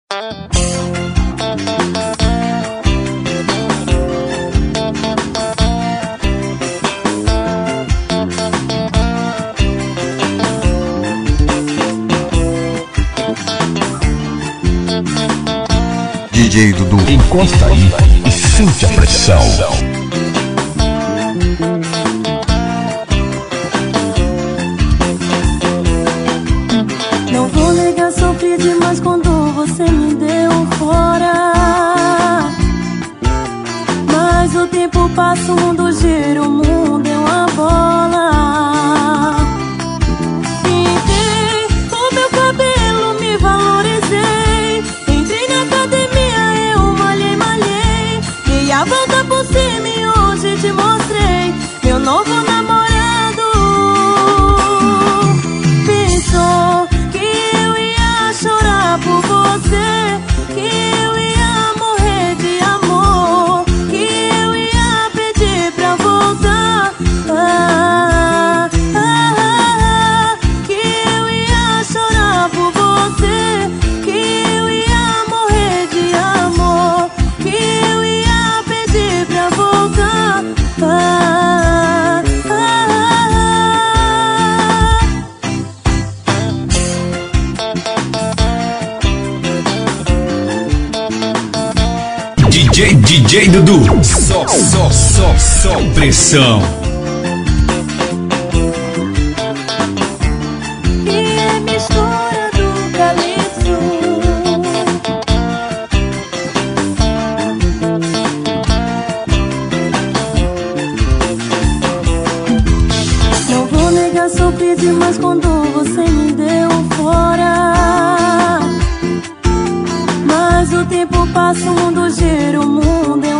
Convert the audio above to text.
DJ Dudu, encosta aí e sente a pressão. Não vou negar, sofri demais quando você me deu fora. Mas o tempo passa, o mundo gira, o mundo é uma bola. Pintei o meu cabelo, me valorizei. Entrei na academia, eu malhei. Dei a volta por cima e hoje te mostrei meu novo namorado. Pensou que eu ia chorar por você, que eu ia morrer de amor, que eu ia pedir pra voltar, que eu ia chorar por você, que eu ia morrer de amor, que eu ia pedir pra voltar. DJ Dudu, só pressão. E é mistura do calypso. Não vou negar, sofri demais quando você me deu fora. Mas o tempo passa, o mundo gira, o mundo é